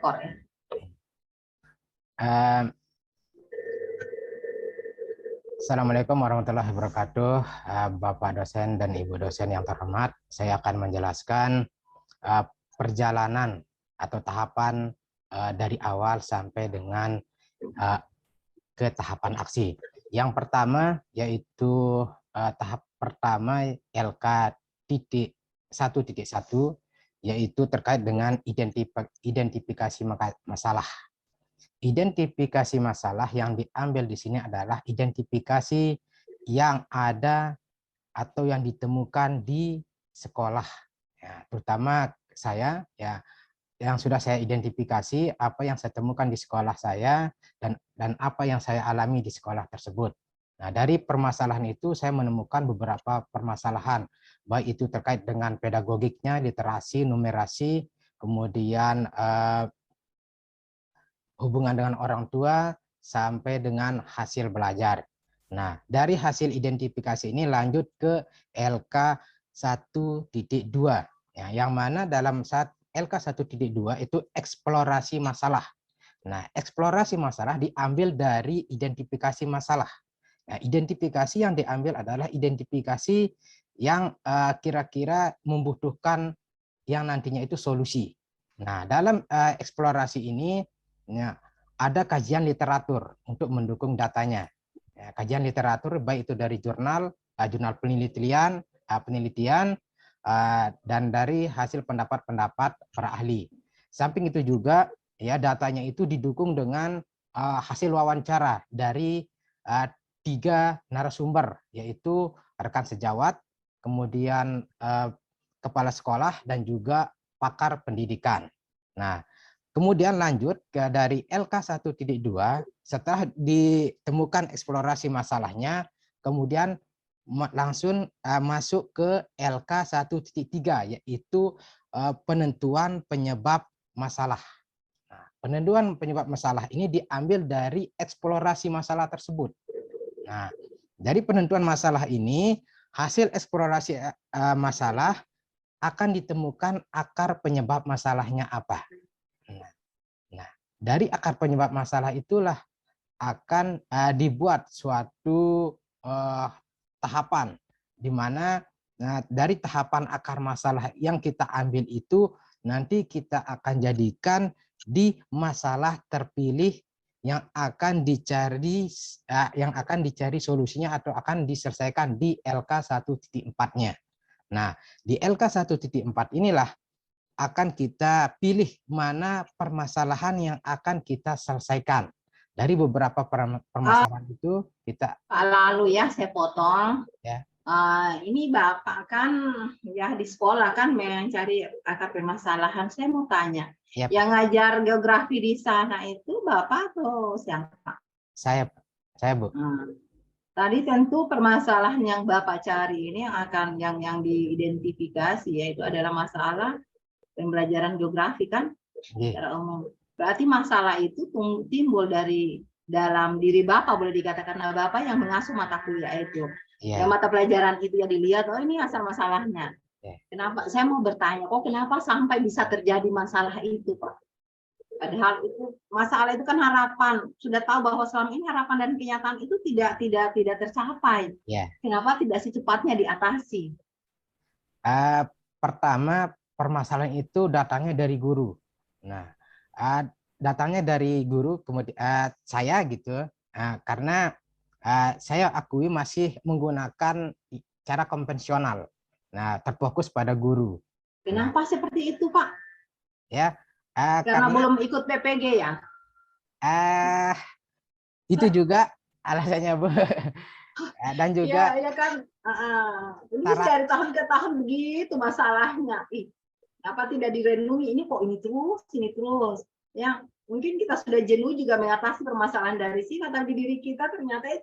rekor ya. Assalamualaikum warahmatullahi wabarakatuh, Bapak dosen dan Ibu dosen yang terhormat. Saya akan menjelaskan perjalanan atau tahapan dari awal sampai dengan ke tahapan aksi. Yang pertama yaitu tahap pertama LK titik 1.1, yaitu terkait dengan identifikasi masalah. Identifikasi masalah yang diambil di sini adalah identifikasi yang ada atau yang ditemukan di sekolah, ya, terutama saya ya, yang sudah saya identifikasi apa yang saya temukan di sekolah saya dan apa yang saya alami di sekolah tersebut. Nah, dari permasalahan itu saya menemukan beberapa permasalahan, baik itu terkait dengan pedagogiknya, literasi, numerasi, kemudian hubungan dengan orang tua, sampai dengan hasil belajar. Nah, dari hasil identifikasi ini lanjut ke LK 1.2, ya, yang mana dalam LK 1.2 itu eksplorasi masalah. Nah, eksplorasi masalah diambil dari identifikasi masalah. Nah, identifikasi yang diambil adalah identifikasi yang kira-kira membutuhkan yang nantinya itu solusi. Nah, dalam eksplorasi ini ya, ada kajian literatur untuk mendukung datanya. Ya, kajian literatur baik itu dari jurnal penelitian, dan dari hasil pendapat-pendapat para ahli. Samping itu juga ya datanya itu didukung dengan hasil wawancara dari 3 narasumber, yaitu rekan sejawat, kemudian kepala sekolah, dan juga pakar pendidikan. Nah, kemudian lanjut ke dari LK 1.2, setelah ditemukan eksplorasi masalahnya, kemudian langsung masuk ke LK 1.3, yaitu penentuan penyebab masalah. Nah, penentuan penyebab masalah ini diambil dari eksplorasi masalah tersebut. Nah, dari penentuan masalah ini, hasil eksplorasi masalah akan ditemukan akar penyebab masalahnya apa. Nah, dari akar penyebab masalah itulah akan dibuat suatu tahapan, di mana dari tahapan akar masalah yang kita ambil itu nanti kita akan jadikan di masalah terpilih yang akan dicari solusinya atau akan diselesaikan di LK 1.4-nya. Nah, di LK 1.4 inilah akan kita pilih mana permasalahan yang akan kita selesaikan. Dari beberapa permasalahan itu kita Lalu ya saya potong. Ya. Ini Bapak kan ya di sekolah kan mencari akar permasalahan. Saya mau tanya, Yep. Yang ngajar geografi di sana itu Bapak atau siapa? Saya Bu. Tadi tentu permasalahan yang Bapak cari ini yang akan yang diidentifikasi yaitu adalah masalah pembelajaran geografi kan secara umum. Berarti masalah itu timbul dari dalam diri Bapak, boleh dikatakan Bapak yang mengasuh mata kuliah itu. Yang mata pelajaran itu yang dilihat, oh ini asal masalahnya. Kenapa? Saya mau bertanya, kok kenapa sampai bisa terjadi masalah itu, Pak? Padahal itu masalah itu kan harapan. Sudah tahu bahwa selama ini harapan dan kenyataan itu tidak tercapai. Kenapa tidak secepatnya diatasi? Pertama, permasalahan itu datangnya dari guru. Nah, datangnya dari guru, kemudian saya gitu, karena saya akui masih menggunakan cara konvensional. Nah, terfokus pada guru. Kenapa seperti itu, Pak? Ya, karena belum ikut PPG ya? Itu juga alasannya, Bu. Dan juga ya kan ini dari tahun ke tahun begitu masalahnya. Apa tidak direnungi, ini kok ini terus ya, mungkin kita sudah jenuh juga mengatasi permasalahan dari sini, tapi di diri kita ternyata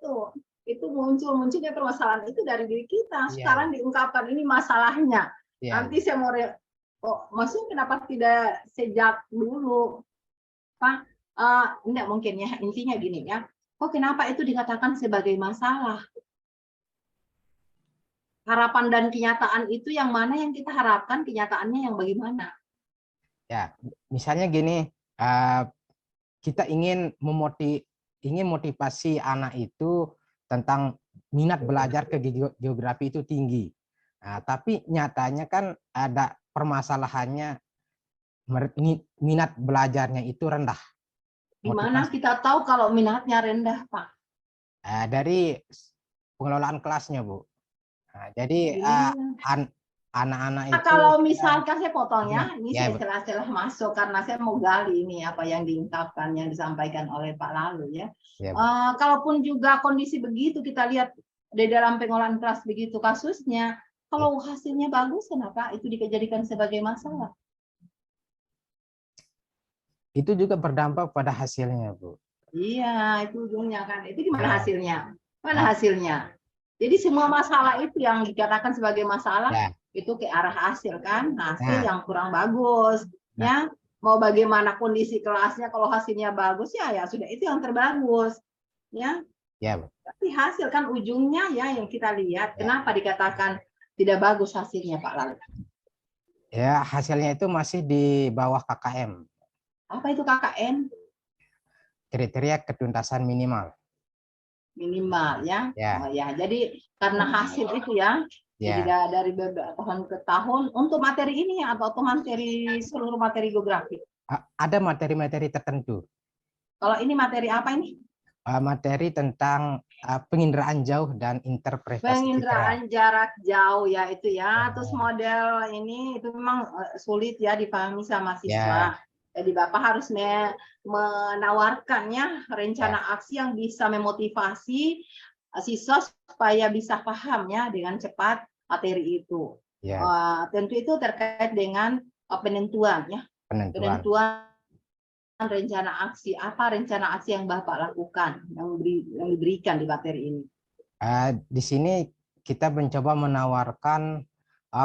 itu munculnya permasalahan itu dari diri kita. Sekarang diungkapkan ini masalahnya. Nanti saya mau maksudnya kenapa tidak sejak dulu, Pak? Enggak mungkin ya, intinya gini ya. Kenapa itu dikatakan sebagai masalah? Harapan dan kenyataan itu yang mana yang kita harapkan, kenyataannya yang bagaimana? Ya, misalnya gini, kita ingin motivasi anak itu tentang minat belajar ke geografi itu tinggi. Nah, tapi nyatanya kan ada permasalahannya, minat belajarnya itu rendah. Gimana kita tahu kalau minatnya rendah, Pak? Dari pengelolaan kelasnya, Bu. Nah, jadi anak-anak itu kalau misalkan saya potongnya, ini ya, saya celah-celah masuk karena saya mau gali ini apa yang diungkapkan, yang disampaikan oleh Pak Lalu ya. Ya, kalaupun juga kondisi begitu, kita lihat di dalam pengolahan kelas begitu kasusnya, kalau hasilnya bagus, kenapa itu dijadikan sebagai masalah? Itu juga berdampak pada hasilnya, Bu. Iya, itu ujungnya kan. Itu gimana hasilnya? Mana hasilnya? Jadi semua masalah itu yang dikatakan sebagai masalah itu ke arah hasil kan, hasil yang kurang bagus. Ya, mau bagaimana kondisi kelasnya, kalau hasilnya bagus ya sudah, itu yang terbagus. Ya. Ya. Tapi hasil kan ujungnya ya yang kita lihat. Kenapa dikatakan tidak bagus hasilnya, Pak Lalu? Ya, hasilnya itu masih di bawah KKM. Apa itu KKM? Kriteria ketuntasan minimal. Minimal ya. Oh, ya. Jadi karena hasil itu ya, jadi dari tahun ke tahun untuk materi ini atau materi seluruh materi geografi. Ada materi-materi tertentu. Kalau ini materi apa ini? Materi tentang penginderaan jauh dan interpretasi penginderaan jarak jauh ya itu ya. Terus model ini itu memang sulit ya dipahami sama siswa. Jadi Bapak harus menawarkannya rencana aksi yang bisa memotivasi siswa supaya bisa paham ya dengan cepat materi itu. Tentu itu terkait dengan penentuan ya. Penentuan rencana aksi. Apa rencana aksi yang Bapak lakukan yang diberikan di materi ini? Di sini kita mencoba menawarkan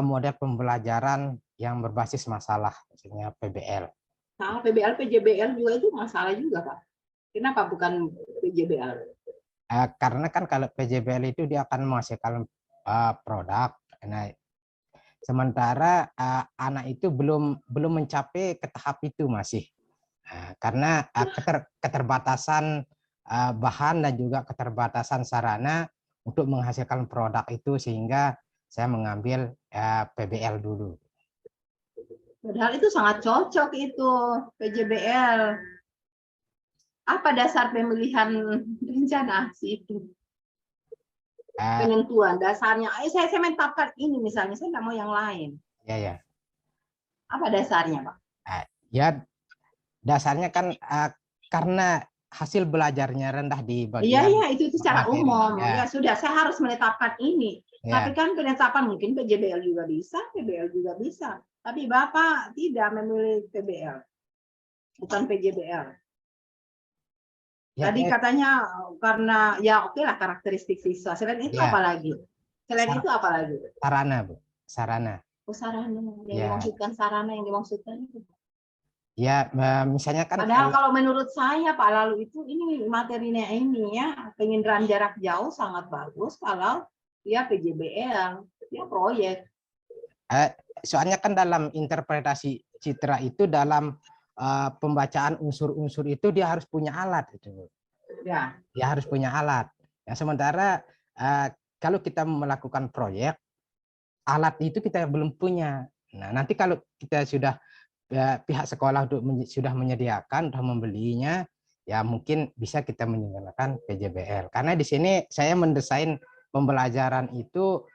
model pembelajaran yang berbasis masalah, maksudnya PBL. Nah, PBL, PJBL juga itu masalah juga, Pak. Kenapa bukan PJBL? Karena kan kalau PJBL itu dia akan menghasilkan produk. Nah, sementara anak itu belum mencapai ke tahap itu masih. Karena keterbatasan bahan dan juga keterbatasan sarana untuk menghasilkan produk itu, sehingga saya mengambil PBL dulu. Padahal itu sangat cocok itu PJBL. Apa dasar pemilihan rencana aksi itu? Penentuan dasarnya. Saya menetapkan ini misalnya, saya nggak mau yang lain. Ya. Apa dasarnya, Pak? Ya, dasarnya kan karena hasil belajarnya rendah di bagian. Iya, itu secara umum. Ya sudah, saya harus menetapkan ini. Tapi kan penetapan mungkin PJBL juga bisa, PBL juga bisa. Tapi Bapak tidak memilih PBL, bukan PJBL. Tadi katanya karena ya oke lah karakteristik siswa. Selain itu apa lagi? Selain itu apa lagi? Sarana, Bu. Sarana. Oh, sarana. Yang dimaksudkan sarana yang dimaksudkan itu. Ya, misalnya kan. Padahal kalau menurut saya Pak Lalu itu ini materinya ini ya, penginderaan jarak jauh sangat bagus kalau ya PJBL, ya proyek. Soalnya kan dalam interpretasi citra itu, dalam pembacaan unsur-unsur itu dia harus punya alat itu. Ya. Dia harus punya alat. Ya, sementara kalau kita melakukan proyek, alat itu kita belum punya. Nah, nanti kalau kita sudah pihak sekolah sudah menyediakan, sudah membelinya, ya mungkin bisa kita menggunakan PJBL. Karena di sini saya mendesain pembelajaran itu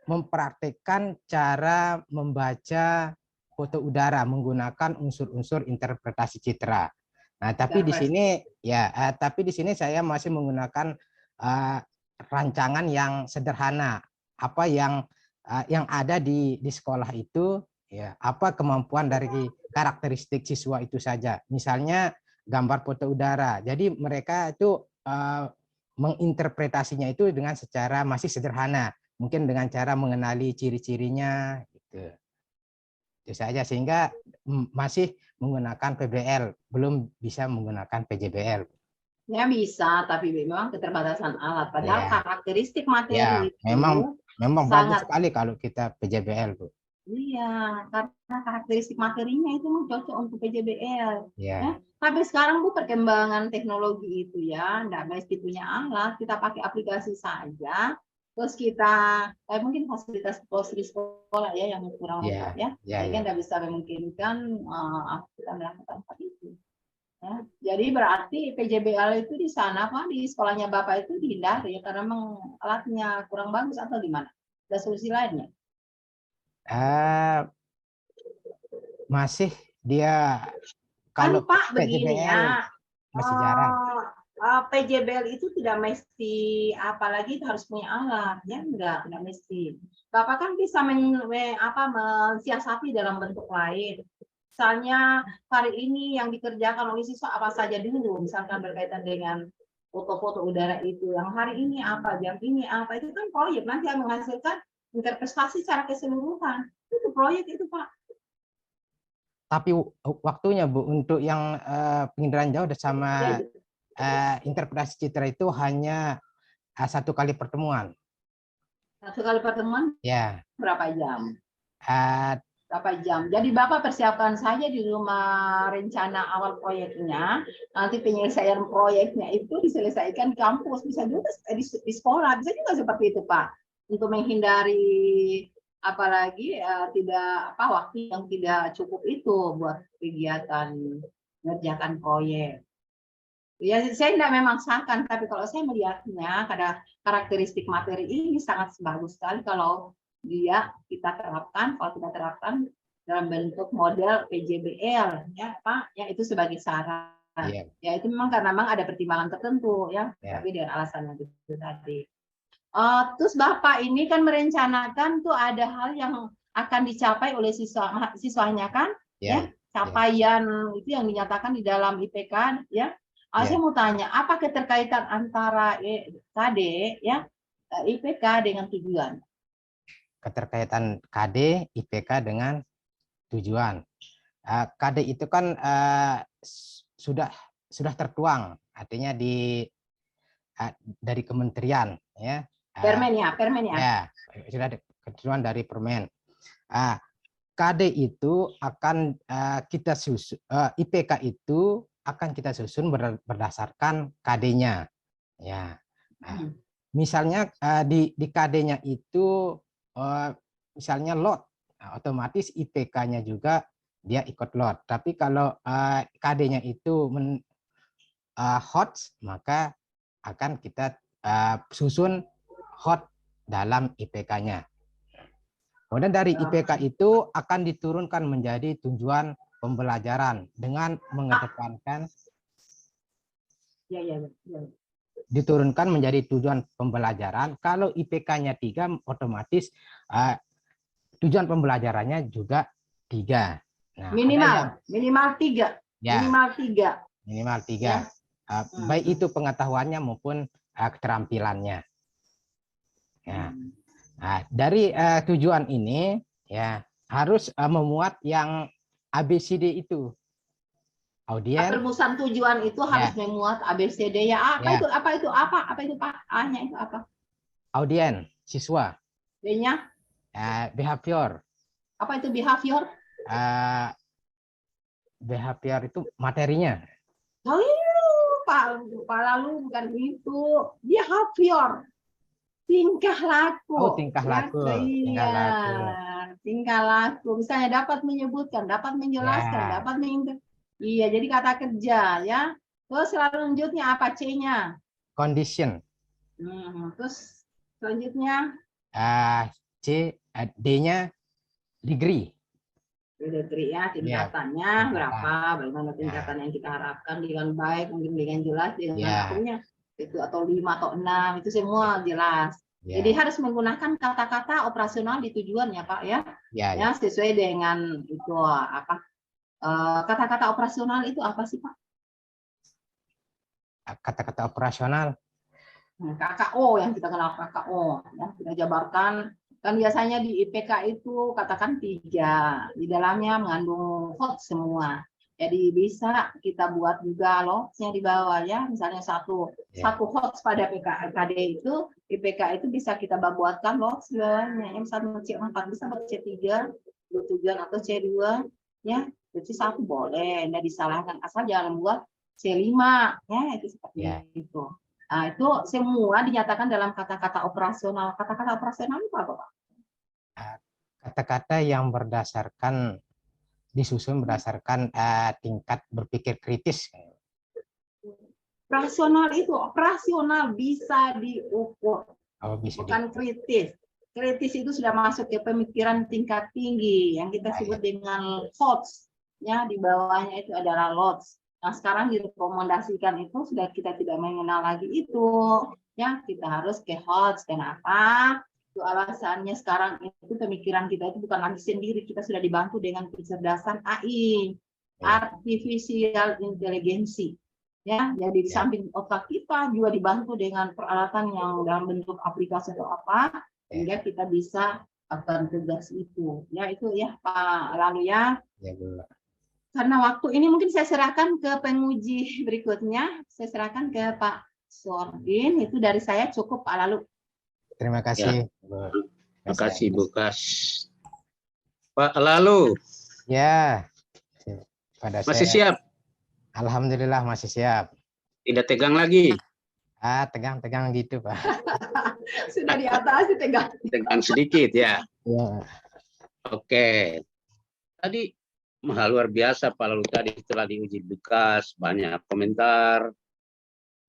mempraktikkan cara membaca foto udara menggunakan unsur-unsur interpretasi citra. Nah, tapi di sini saya masih menggunakan rancangan yang sederhana. Apa yang ada di sekolah itu, ya, apa kemampuan dari karakteristik siswa itu saja. Misalnya gambar foto udara. Jadi mereka itu menginterpretasinya itu dengan secara masih sederhana. Mungkin dengan cara mengenali ciri-cirinya gitu. Itu saja, sehingga masih menggunakan PBL, belum bisa menggunakan PJBL. Ya bisa, tapi memang keterbatasan alat. Padahal karakteristik materi itu memang bagus sekali kalau kita PJBL, Bu. Iya, karena karakteristik materinya itu cocok untuk PJBL. Ya. Ya. Tapi sekarang Bu perkembangan teknologi itu ya, nggak mesti punya alat, kita pakai aplikasi saja. Terus kita, mungkin fasilitas di sekolah ya yang kurang lengkap Ya. ya, Ya. jadi kan nggak bisa memungkinkan kita melakukan hal itu. Ya. Jadi berarti PJBL itu di sana Pak, di sekolahnya Bapak itu dihindari ya, karena memang alatnya kurang bagus atau gimana? Ada solusi lainnya? Masih dia Kan kalau Pak begini PJBL ya, masih jarang. PJBL itu tidak mesti, apalagi itu harus punya alat, ya enggak mesti. Bapak kan bisa mensiasati dalam bentuk lain. Misalnya hari ini yang dikerjakan oleh siswa apa saja dulu, misalkan berkaitan dengan foto-foto udara itu, yang hari ini apa, jam ini apa, itu kan proyek, nanti yang menghasilkan interpretasi secara keseluruhan. Itu proyek itu Pak. Tapi waktunya Bu untuk yang penginderaan jauh sama interpretasi citra itu hanya 1 kali pertemuan. 1 kali pertemuan Ya. berapa jam? Uh, Berapa jam? Jadi Bapak persiapkan saja di rumah rencana awal proyeknya. Nanti penyelesaian proyeknya itu diselesaikan di kampus, bisa juga di sekolah, bisa juga seperti itu Pak. Untuk menghindari apalagi tidak waktu yang tidak cukup itu buat kegiatan mengerjakan proyek. Ya, saya tidak memaksakan, tapi kalau saya melihatnya karakteristik materi ini sangat bagus sekali kalau kita terapkan dalam bentuk model PJBL, ya Pak, ya itu sebagai saran. Yeah. Ya itu memang karena memang ada pertimbangan tertentu ya, tapi dengan alasan yang itu tadi. Terus Bapak ini kan merencanakan tuh ada hal yang akan dicapai oleh siswanya kan, ya capaian itu yang dinyatakan di dalam IPK ya. Saya mau tanya, apa keterkaitan antara KD ya, IPK dengan tujuan? Keterkaitan KD, IPK dengan tujuan. KD itu kan sudah tertuang, artinya dari kementerian ya. Permen ya. Ya, sudah ketentuan dari permen. KD itu akan kita susun, IPK itu akan kita susun berdasarkan KD-nya. Ya, misalnya di KD-nya itu misalnya lot, otomatis IPK-nya juga dia ikut lot. Tapi kalau KD-nya itu hot, maka akan kita susun hot dalam IPK-nya. Kemudian dari IPK itu akan diturunkan menjadi tujuan pembelajaran dengan mengedepankan diturunkan menjadi tujuan pembelajaran. Kalau IPK-nya 3, otomatis tujuan pembelajarannya juga 3. Nah, minimal 3. Ya, minimal 3. Ya. Baik itu pengetahuannya maupun keterampilannya. Ya. Nah, dari tujuan ini ya harus memuat yang ABCD itu. Audien. Perumusan tujuan itu harus memuat ABCD ya. Apa itu Pak? A-nya itu apa? Audien, siswa. B-nya? Behavior. Apa itu behavior? Behavior itu materinya. Pak lalu bukan itu. Behavior. Tingkah laku. Oh, tingkah laku. Tingkah laku. Misalnya dapat menyebutkan, dapat menjelaskan, dapat iya, jadi kata kerja ya. Terus selanjutnya apa C-nya? Condition. Terus selanjutnya D-nya degree. Degree ya, tingkatannya berapa, bagaimana tingkatan yang kita harapkan dengan baik, mungkin dengan jelas, dengan akunya itu atau 5 atau 6 itu semua jelas. Jadi harus menggunakan kata-kata operasional di tujuan ya Pak ya. Ya sesuai dengan itu apa kata-kata operasional itu apa sih Pak? Kata-kata operasional KKO yang kita kenal KKO ya, kita jabarkan kan biasanya di IPK itu katakan 3, di dalamnya mengandung hot semua. Jadi bisa kita buat juga lotsnya di bawah ya, misalnya satu hots pada KD itu, IPK itu bisa kita buatkan lots yang 1 C4 bisa buat C3, tujuan atau C2 ya, berarti 1 boleh, nggak disalahkan asal jangan buat C5 ya, itu seperti Ya. itu. Nah, itu semua dinyatakan dalam kata-kata operasional. Kata-kata operasional itu apa, Pak? Kata-kata yang disusun berdasarkan tingkat berpikir kritis. Rasional itu operasional bisa diukur, Bisa bukan kritis. Kritis itu sudah masuk ke pemikiran tingkat tinggi yang kita sebut dengan thoughts. Ya, di bawahnya itu adalah lots. Nah, sekarang direkomendasikan itu sudah kita tidak mengenal lagi itu. Ya, kita harus ke HOTS. Kenapa? Itu alasannya sekarang itu pemikiran kita itu bukan lagi sendiri, kita sudah dibantu dengan kecerdasan AI, artificial intelligence. Ya, jadi di samping otak kita juga dibantu dengan peralatan yang dalam bentuk aplikasi atau apa, sehingga kita bisa akan tugas itu. Ya, itu ya Pak Lalu ya. Ya, Bu. Karena waktu ini mungkin saya serahkan ke penguji berikutnya. Saya serahkan ke Pak Sordin. Itu dari saya cukup Pak Lalu. Terima kasih. Ya. Terima kasih Bu Kas. Pak Lalu. Ya. Masih siap? Alhamdulillah masih siap. Tidak tegang lagi? Tegang-tegang gitu, Pak. Sudah di atas tegang. Tegang sedikit ya. Ya. Oke. Tadi luar biasa Pak Lalu tadi setelah diuji Lukas, banyak komentar.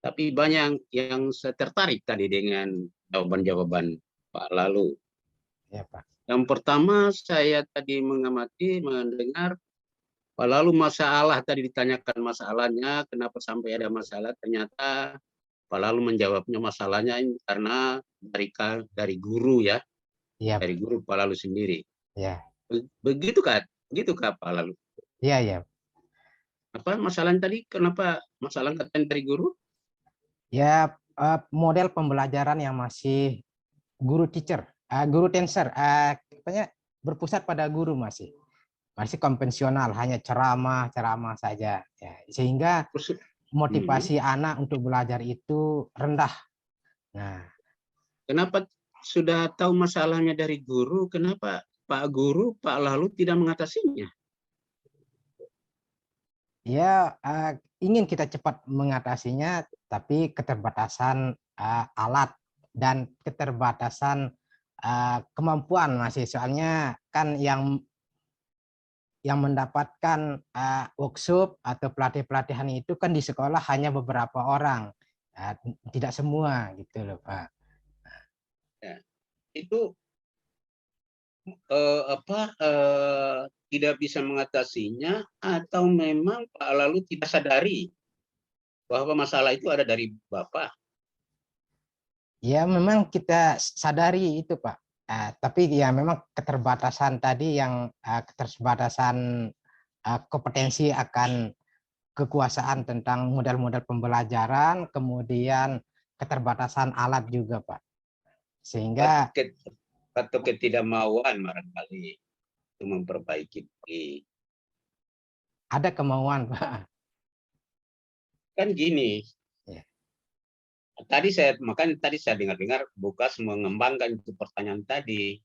Tapi banyak yang saya tertarik tadi dengan jawaban-jawaban Pak Lalu. Ya, Pak. Yang pertama saya tadi mendengar Pak Lalu masalah tadi ditanyakan masalahnya, kenapa sampai ada masalah, ternyata Pak Lalu menjawabnya masalahnya karena dari guru ya, dari guru Pak Lalu sendiri. Ya. Begitu Kak Pak Lalu? Iya, ya. Apa masalahnya tadi? Kenapa masalah katanya dari guru? Ya, model pembelajaran yang masih guru tensor, berpusat pada guru masih konvensional, hanya ceramah saja ya, sehingga motivasi anak untuk belajar itu rendah. Nah, kenapa sudah tahu masalahnya dari guru, kenapa Pak Lalu tidak mengatasinya? Ya, ingin kita cepat mengatasinya, tapi keterbatasan alat dan keterbatasan kemampuan masih, soalnya kan yang mendapatkan workshop atau pelatihan itu kan di sekolah hanya beberapa orang, tidak semua gitu loh Pak. Ya, itu tidak bisa mengatasinya atau memang Pak Lalu tidak sadari bahwa masalah itu ada dari Bapak? Ya memang kita sadari itu Pak. Tapi ya memang keterbatasan tadi yang keterbatasan kompetensi akan kekuasaan tentang model-model pembelajaran, kemudian keterbatasan alat juga Pak. Sehingga atau ketidakmauan barangkali untuk memperbaiki. Ada kemauan Pak. Kan gini. Ya. Tadi saya dengar Bukas mengembangkan itu pertanyaan tadi,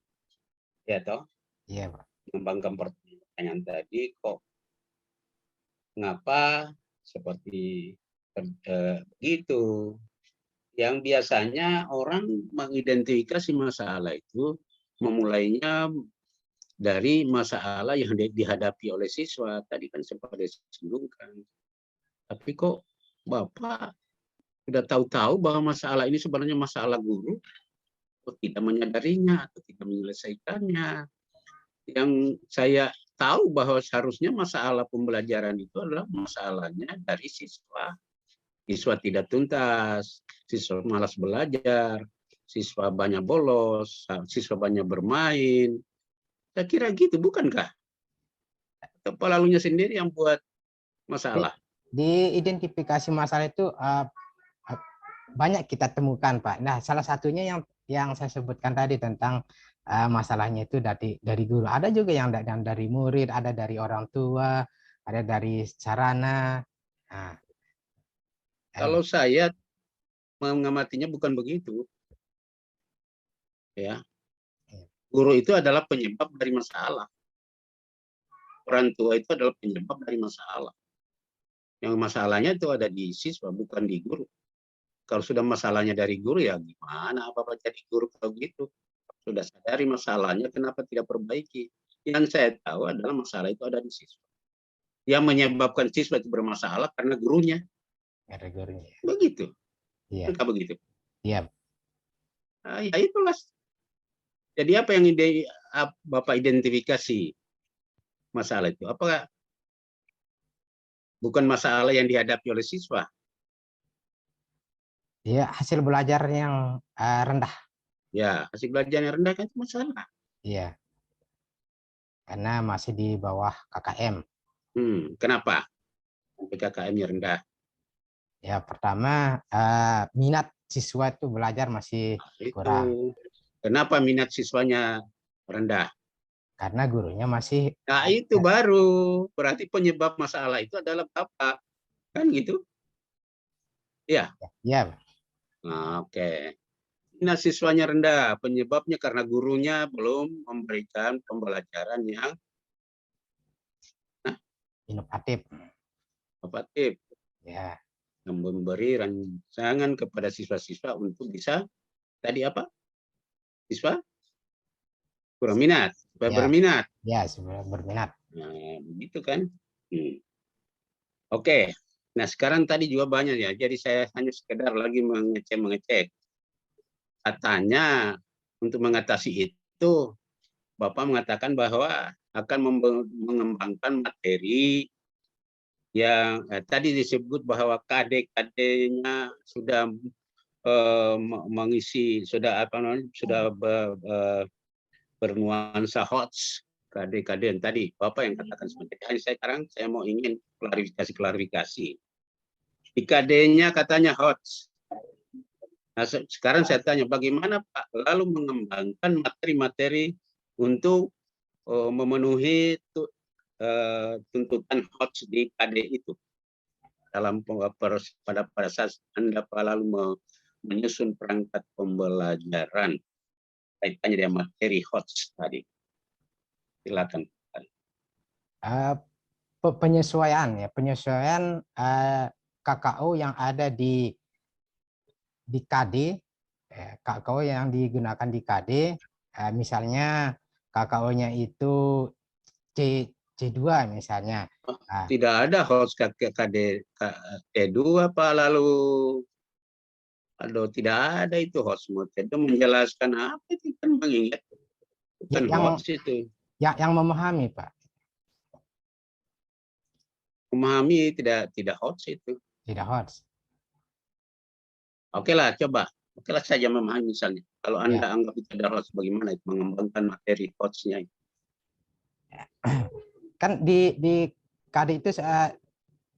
ya toh? Iya Pak. Mengembangkan pertanyaan tadi, kok ngapa seperti begitu? Yang biasanya orang mengidentifikasi masalah itu memulainya dari masalah yang dihadapi oleh siswa. Tadi kan sempat disinggung. Tapi kok Bapak sudah tahu-tahu bahwa masalah ini sebenarnya masalah guru, kok tidak menyadarinya atau tidak menyelesaikannya. Yang saya tahu bahwa seharusnya masalah pembelajaran itu adalah masalahnya dari siswa. Siswa tidak tuntas, siswa malas belajar, siswa banyak bolos, siswa banyak bermain. Saya kira gitu, bukankah? Atau Pak Lalunya sendiri yang buat masalah? Di identifikasi masalah itu banyak kita temukan Pak. Nah, salah satunya yang saya sebutkan tadi tentang masalahnya itu dari guru. Ada juga yang dari murid, ada dari orang tua, ada dari sarana. Nah, kalau saya mengamatinya bukan begitu. Ya. Guru itu adalah penyebab dari masalah. orang tua itu adalah penyebab dari masalah. Yang masalahnya itu ada di siswa, bukan di guru. Kalau sudah masalahnya dari guru, ya gimana apa-apa jadi guru kalau gitu. Sudah sadari masalahnya, kenapa tidak perbaiki? Yang saya tahu adalah masalah itu ada di siswa. Yang menyebabkan siswa itu bermasalah karena gurunya. Ada gurunya. Begitu. Iya. Enggak begitu? Iya. Nah, ya itulah. Jadi apa yang Bapak identifikasi masalah itu? Apakah bukan masalah yang dihadapi oleh siswa? Iya, hasil belajar yang rendah. Ya, hasil belajar yang rendah kan itu masalah. Iya. Karena masih di bawah KKM. Kenapa? Sampai KKM-nya rendah. Ya, pertama minat siswa itu belajar masih kurang. Kenapa minat siswanya rendah? Karena gurunya masih. Nah, itu baru. Berarti penyebab masalah itu adalah Bapak. Kan gitu? Iya. Ya. Nah, oke. Minat siswanya rendah. Penyebabnya karena gurunya belum memberikan pembelajaran yang inovatif. Ya. Memberi rancangan kepada siswa-siswa untuk bisa tadi apa? Siswa kurang minat, supaya berminat. Ya, supaya berminat. Nah, begitu kan? Oke. Nah, sekarang tadi juga banyak ya. Jadi saya hanya sekedar lagi mengecek. Katanya untuk mengatasi itu, Bapak mengatakan bahwa akan mengembangkan materi yang tadi disebut bahwa KD-KD-nya sudah mengisi, sudah apa namanya, sudah bernuansa HOTS, KD-KD yang tadi Bapak yang katakan seperti itu. Sekarang saya mau ingin klarifikasi. Di KD-nya katanya HOTS. Nah, sekarang saya tanya, bagaimana Pak lalu mengembangkan materi-materi untuk memenuhi tuntutan HOTS di KD itu? Dalam pada saat Anda lalu menyusun perangkat pembelajaran kaitannya dengan materi HOTS tadi. Silakan. Penyesuaian KKO yang ada di KD, KKO yang digunakan di KD, misalnya KKO-nya itu C2 misalnya. Tidak ada HOTS KD T2 Pak, lalu tidak ada itu HOTS itu menjelaskan apa itu, kan mengingat bukan HOTS itu. Yang memahami Pak. Memahami tidak HOTS itu. Tidak HOTS. Oke lah, coba. Oke lah saja memahami misalnya. Kalau Anda anggap itu ada HOTS, bagaimana itu mengembangkan materi HOTS-nya? Kan di KD itu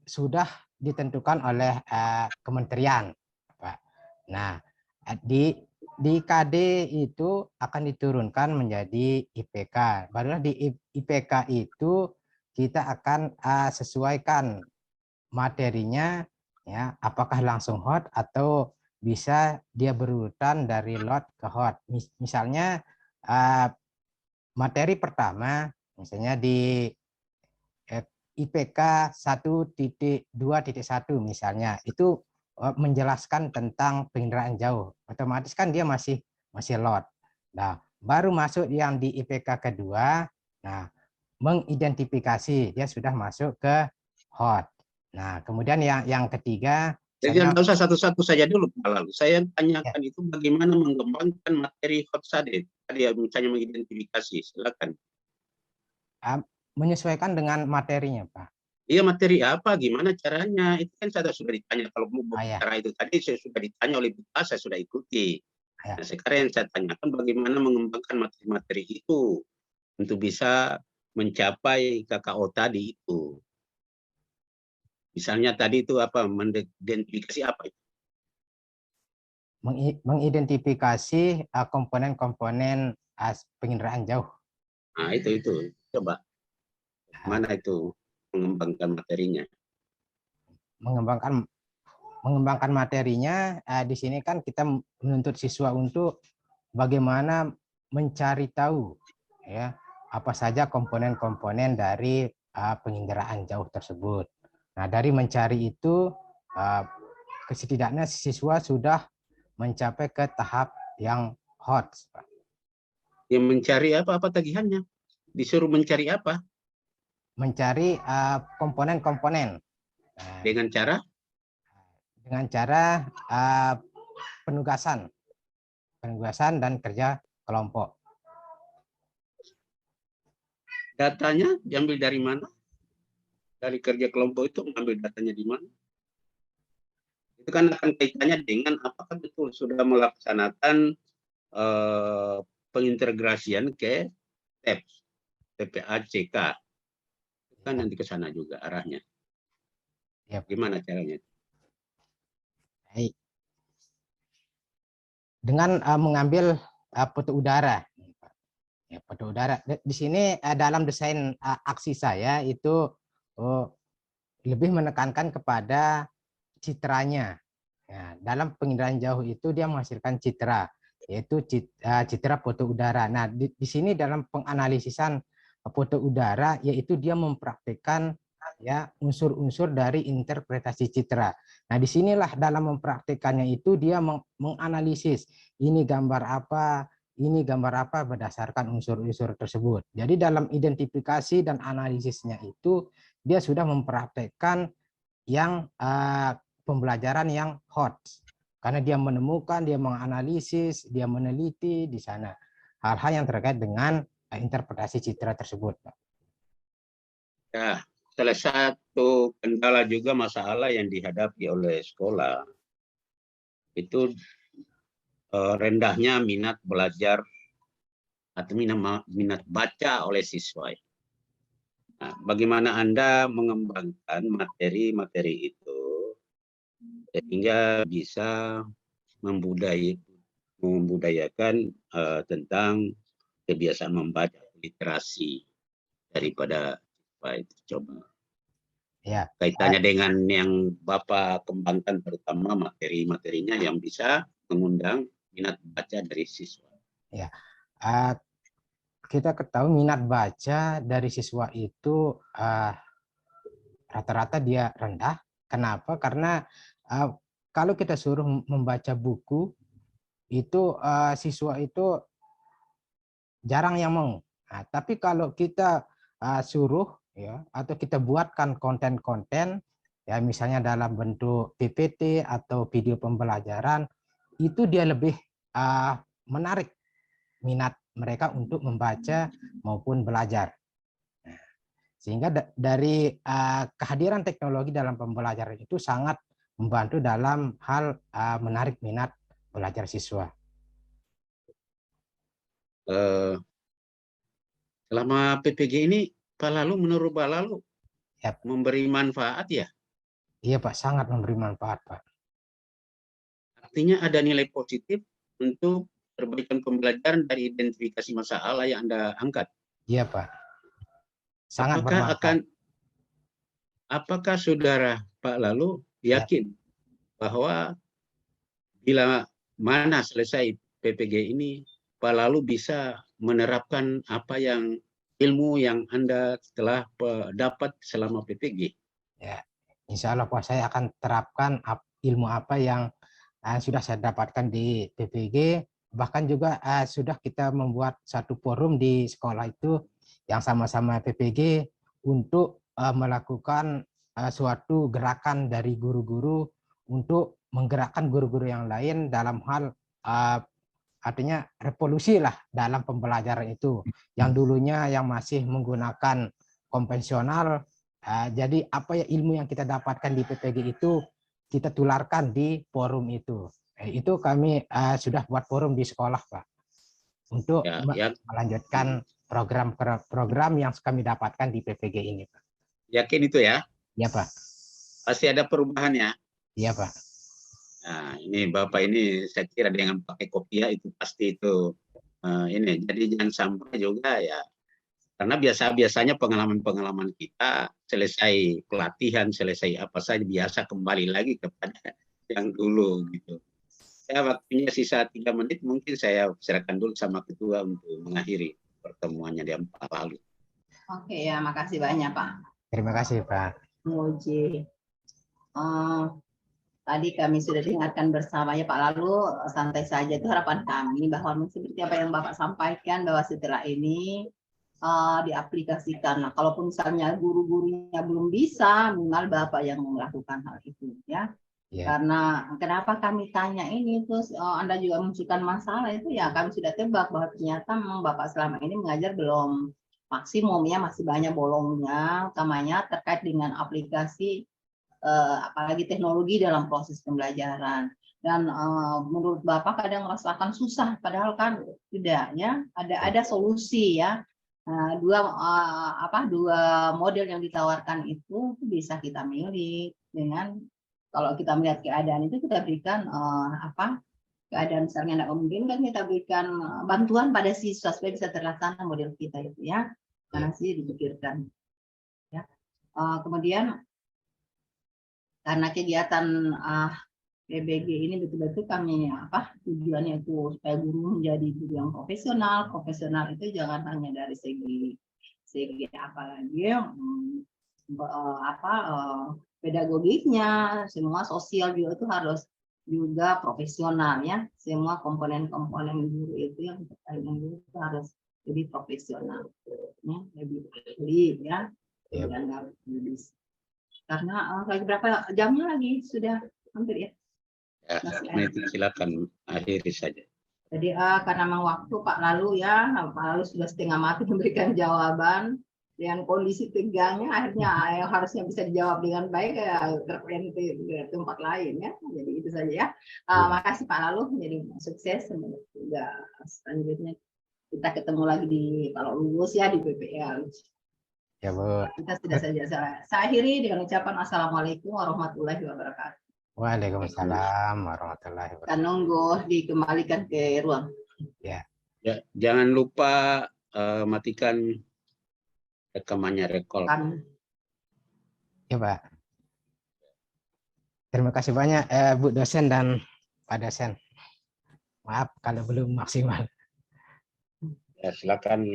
sudah ditentukan oleh kementerian, Pak. Nah, di KD itu akan diturunkan menjadi IPK. Barulah di IPK itu kita akan sesuaikan materinya, ya, apakah langsung HOT atau bisa dia berurutan dari lot ke HOT. Misalnya materi pertama, misalnya di IPK 1.2.1 misalnya, itu menjelaskan tentang penginderaan jauh. Otomatis kan dia masih lot. Nah, baru masuk yang di IPK kedua, nah, mengidentifikasi dia sudah masuk ke HOT. Nah, kemudian yang ketiga, jadi tidak usah satu-satu saja dulu Pak. Lalu saya tanyakan itu bagaimana mengembangkan materi HOTS tadi ya, misalnya mengidentifikasi. Silakan. Menyesuaikan dengan materinya Pak. Iya, materi apa, gimana caranya? Itu kan saya sudah ditanya. Kalau mau bicara itu tadi saya sudah ditanya oleh Bapak, saya sudah ikuti. Nah, sekarang yang saya tanyakan bagaimana mengembangkan materi-materi itu untuk bisa mencapai KKO tadi itu. Misalnya tadi itu apa, mengidentifikasi apa itu? Mengidentifikasi komponen-komponen penginderaan jauh. Nah, itu coba. Mana itu mengembangkan materinya? Mengembangkan materinya di sini kan kita menuntut siswa untuk bagaimana mencari tahu, ya, apa saja komponen-komponen dari penginderaan jauh tersebut. Nah, dari mencari itu setidaknya siswa sudah mencapai ke tahap yang hot. Dia mencari apa tagihannya? Disuruh mencari apa? Mencari komponen-komponen Dengan cara penugasan dan kerja kelompok. datanya diambil dari mana? Dari kerja kelompok itu mengambil datanya di mana? Itu kan akan kaitannya dengan apakah betul sudah melaksanakan pengintegrasian ke TPA-CK. Kan nanti ke sana juga arahnya. Yep. Gimana caranya? Baik. Dengan mengambil foto udara. Ya, foto udara. Di sini dalam desain aksi saya itu lebih menekankan kepada citranya. Ya, dalam penginderaan jauh itu dia menghasilkan citra, yaitu citra foto udara. Nah, di sini dalam penganalisisan foto udara, yaitu dia mempraktikkan ya unsur-unsur dari interpretasi citra. Nah, disinilah dalam mempraktikannya itu dia menganalisis ini gambar apa berdasarkan unsur-unsur tersebut. Jadi dalam identifikasi dan analisisnya itu dia sudah mempraktikkan yang pembelajaran yang hot, karena dia menemukan, dia menganalisis, dia meneliti di sana hal-hal yang terkait dengan interpretasi citra tersebut. Ya, salah satu kendala juga masalah yang dihadapi oleh sekolah itu rendahnya minat belajar atau minat baca oleh siswa. Nah, bagaimana Anda mengembangkan materi-materi itu sehingga bisa membudayakan tentang kebiasaan membaca, literasi daripada siswa itu. Coba Ya. Kaitannya dengan yang Bapak kembangkan, terutama materi-materinya yang bisa mengundang minat baca dari siswa. Ya. Kita ketahui minat baca dari siswa itu rata-rata dia rendah. Kenapa? Karena kalau kita suruh membaca buku itu siswa itu jarang yang mau. Nah, tapi kalau kita suruh ya atau kita buatkan konten-konten ya misalnya dalam bentuk PPT atau video pembelajaran, itu dia lebih menarik minat mereka untuk membaca maupun belajar. Sehingga dari kehadiran teknologi dalam pembelajaran itu sangat membantu dalam hal menarik minat belajar siswa. Selama PPG ini, Pak Lalu menurut Pak Lalu memberi manfaat ya? Iya Pak, sangat memberi manfaat Pak. Artinya ada nilai positif untuk perbaikan pembelajaran dari identifikasi masalah yang Anda angkat. Iya Pak, sangat bermanfaat. Apakah saudara Pak Lalu yakin bahwa bila mana selesai PPG ini, Pak Lalu bisa menerapkan apa yang ilmu yang Anda telah dapat selama PPG? Ya, insya Allah Pak, saya akan terapkan ilmu apa yang sudah saya dapatkan di PPG. Bahkan juga sudah kita membuat satu forum di sekolah itu yang sama-sama PPG untuk melakukan suatu gerakan dari guru-guru untuk menggerakkan guru-guru yang lain dalam hal artinya revolusi lah dalam pembelajaran itu. Yang dulunya yang masih menggunakan konvensional, jadi apa ya ilmu yang kita dapatkan di PPG itu kita tularkan di forum itu. Itu kami sudah buat forum di sekolah Pak untuk melanjutkan program yang kami dapatkan di PPG ini Pak. Yakin itu ya? Iya Pak. Pasti ada perubahan ya? Iya Pak. Nah, ini Bapak ini saya kira dengan pakai kopiah itu pasti itu ini. Jadi jangan sampai juga ya, karena biasanya pengalaman-pengalaman kita selesai pelatihan, selesai apa saja biasa kembali lagi kepada yang dulu gitu. Ya, waktunya sisa 3 menit, mungkin saya serahkan dulu sama ketua untuk mengakhiri. pertemuannya di Pak lalu. Oke ya, makasih banyak Pak Terima kasih Pak. Muji. Tadi kami sudah diingatkan bersama ya Pak, lalu santai saja, itu harapan kami bahwa seperti apa yang Bapak sampaikan bahwa setelah ini diaplikasikan. Nah, kalaupun misalnya guru-gurunya belum bisa, minimal Bapak yang melakukan hal itu ya. Karena kenapa kami tanya ini, terus Anda juga menunjukkan masalah itu ya, kami sudah tebak bahwa ternyata memang Bapak selama ini mengajar belum maksimum ya, masih banyak bolongnya, utamanya terkait dengan aplikasi apalagi teknologi dalam proses pembelajaran. Dan menurut Bapak kadang merasakan susah, padahal kan tidak ya, ada solusi ya. Dua model yang ditawarkan itu bisa kita milih dengan, kalau kita melihat keadaan itu kita berikan keadaan misalnya tidak memungkinkan, kita berikan bantuan pada siswa supaya bisa terlaksana model kita itu ya, karena sih dipikirkan ya. Kemudian karena kegiatan PBG ini betul-betul kami tujuannya itu supaya guru menjadi guru yang profesional. Profesional itu jangan hanya dari segi apalagi pedagogiknya, semua sosial juga itu harus juga profesional ya. Semua komponen-komponen guru itu yang terkait dengan guru itu harus lebih profesional, ya, lebih ahli ya, dan lebih. Karena lagi berapa jamnya lagi, sudah hampir ya. Silakan akhiri saja. Jadi karena memang waktu Pak Lalu ya, Pak Lalu sudah setengah mati memberikan jawaban dengan kondisi tegangnya, akhirnya yang harusnya bisa dijawab dengan baik terhenti ke tempat lain ya. Jadi itu saja ya. Makasih Pak Lalu, jadi sukses. Semoga selanjutnya kita ketemu lagi kalau lulus ya di PPL. Ya Bu. Kita sudah saja. Saya akhiri dengan ucapan Assalamualaikum warahmatullahi wabarakatuh. Waalaikumsalam warahmatullahi wabarakatuh. Kita nunggu dikembalikan ke ruang. Ya, jangan lupa matikan rekamannya, rekol. Ya Pak. Terima kasih banyak Bu dosen dan Pak dosen. Maaf kalau belum maksimal. Ya, silakan.